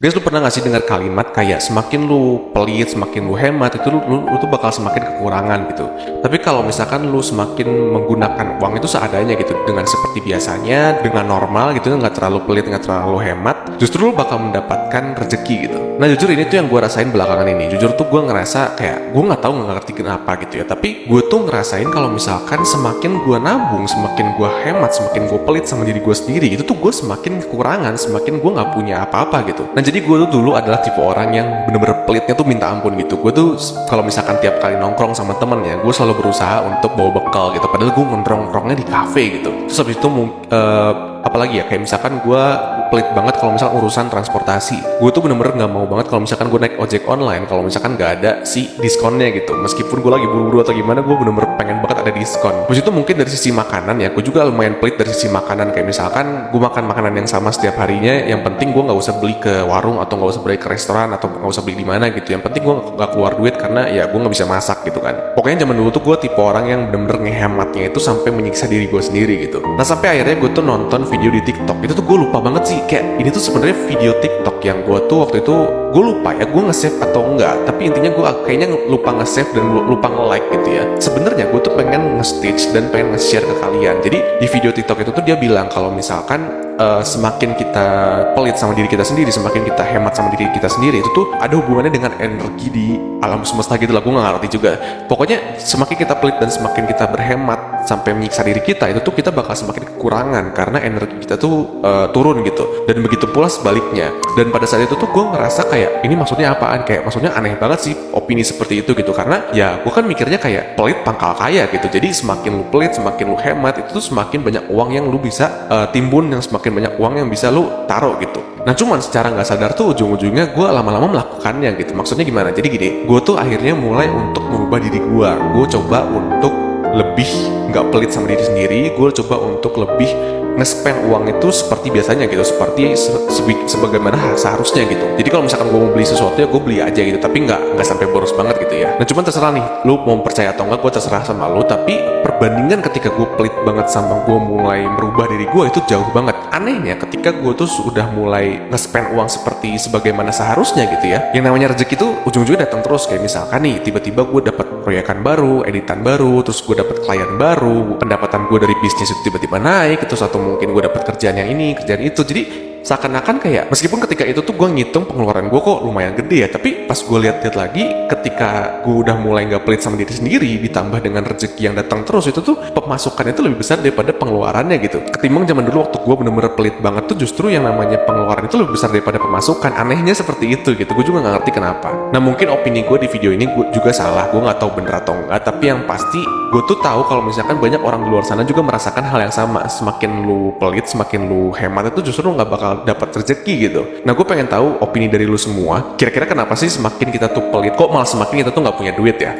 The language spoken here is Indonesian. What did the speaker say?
Guys, lu pernah gak sih dengar kalimat kayak semakin lu pelit, semakin lu hemat, itu lu tuh bakal semakin kekurangan gitu. Tapi kalau misalkan lu semakin menggunakan uang itu seadanya gitu, dengan seperti biasanya, dengan normal gitu, nggak terlalu pelit, nggak terlalu hemat, justru lu bakal mendapatkan rezeki gitu. Nah jujur ini tuh yang gue rasain belakangan ini. Jujur tuh gue ngerasa kayak, gue nggak tahu nggak ngerti kenapa gitu ya. Tapi gue tuh ngerasain kalau misalkan semakin gue nabung, semakin gue hemat, semakin gue pelit sama diri gue sendiri, itu tuh gue semakin kekurangan, semakin gue nggak punya apa-apa gitu. Nah jadi gue tuh dulu adalah tipe orang yang bener-bener pelitnya tuh minta ampun gitu. Gue tuh kalau misalkan tiap kali nongkrong sama temen ya, gue selalu berusaha untuk bawa bekal gitu. Padahal gue nongkrongnya di kafe gitu. Terus habis itu apalagi ya, kayak misalkan gue pelit banget kalau misalkan urusan transportasi. Gue tuh bener-bener nggak mau banget kalau misalkan gue naik ojek online, kalau misalkan nggak ada si diskonnya gitu. Meskipun gue lagi buru-buru atau gimana, gue bener-bener pengen banget ada diskon. Terus itu mungkin dari sisi makanan ya, gue juga lumayan pelit dari sisi makanan. Kayak misalkan gue makan makanan yang sama setiap harinya, yang penting gue nggak usah beli ke warung atau nggak usah beli ke restoran atau nggak usah beli di mana gitu. Yang penting gue nggak keluar duit karena ya gue nggak bisa masak gitu kan. Pokoknya zaman dulu tuh gue tipe orang yang bener-bener ngehematnya itu sampai menyiksa diri gue sendiri gitu. Nah sampai akhirnya gue tuh nonton video di TikTok. Itu tuh gue lupa banget sih, kayak ini tuh sebenarnya video TikTok yang gue tuh waktu itu gue lupa ya gue nge-save atau enggak, tapi intinya gue kayaknya lupa nge-save dan lupa nge-like gitu ya. Sebenarnya gue tuh pengen nge-stitch dan pengen nge-share ke kalian. Jadi di video TikTok itu tuh dia bilang kalau misalkan semakin kita pelit sama diri kita sendiri, semakin kita hemat sama diri kita sendiri, itu tuh ada hubungannya dengan energi di alam semesta gitu lah. Gue nggak ngerti juga. Pokoknya semakin kita pelit dan semakin kita berhemat sampai menyiksa diri kita, itu tuh kita bakal semakin kekurangan karena energi kita tuh turun gitu. Dan begitu pula sebaliknya. Dan pada saat itu tuh gue ngerasa kayak ini maksudnya apaan? Kayak maksudnya aneh banget sih opini seperti itu gitu. Karena ya gue kan mikirnya kayak pelit pangkal kaya gitu. Jadi semakin lu pelit, semakin lu hemat, itu tuh semakin banyak uang yang lu bisa timbun, yang semakin banyak uang yang bisa lu taruh gitu. Nah cuman secara nggak sadar tuh ujung-ujungnya gue lama-lama melakukannya gitu. Maksudnya gimana? Jadi gini, gue tuh akhirnya mulai untuk merubah diri gue. Gue coba untuk lebih nggak pelit sama diri sendiri. Gue coba untuk lebih nge-spend uang itu seperti biasanya gitu, seperti sebagaimana seharusnya gitu. Jadi kalau misalkan gue mau beli sesuatu ya gue beli aja gitu, tapi nggak sampai boros banget gitu ya. Nah cuman terserah nih, lu mau percaya atau enggak, gue terserah sama lu. Tapi perbandingan ketika gue pelit banget sama gue mulai merubah diri gue itu jauh banget. Anehnya ketika gue tuh sudah mulai nge-spend uang seperti sebagaimana seharusnya gitu ya, yang namanya rezeki itu ujung-ujungnya datang terus. Kayak misalkan nih tiba-tiba gue dapat proyekan baru, editan baru, terus gue dapat klien baru, pendapatan gue dari bisnis itu tiba-tiba naik, terus atau mungkin gue dapat kerjaan yang ini, kerjaan itu. Jadi seakan-akan kayak meskipun ketika itu tuh gue ngitung pengeluaran gue kok lumayan gede ya, tapi pas gue lihat-lihat lagi ketika gue udah mulai nggak pelit sama diri sendiri ditambah dengan rezeki yang datang terus, itu tuh pemasukannya itu lebih besar daripada pengeluarannya gitu. Ketimbang zaman dulu waktu gue bener-bener pelit banget tuh justru yang namanya pengeluaran itu lebih besar daripada pemasukan. Anehnya seperti itu gitu. Gue juga nggak ngerti kenapa. Nah mungkin opini gue di video ini gue juga salah, gue nggak tahu bener atau enggak, tapi yang pasti gue tuh tahu kalau misalkan banyak orang di luar sana juga merasakan hal yang sama. Semakin lu pelit, semakin lu hemat, itu justru nggak bakal dapat rezeki gitu. Nah gue pengen tahu opini dari lu semua, kira-kira kenapa sih semakin kita tuh pelit kok malah semakin kita tuh nggak punya duit ya?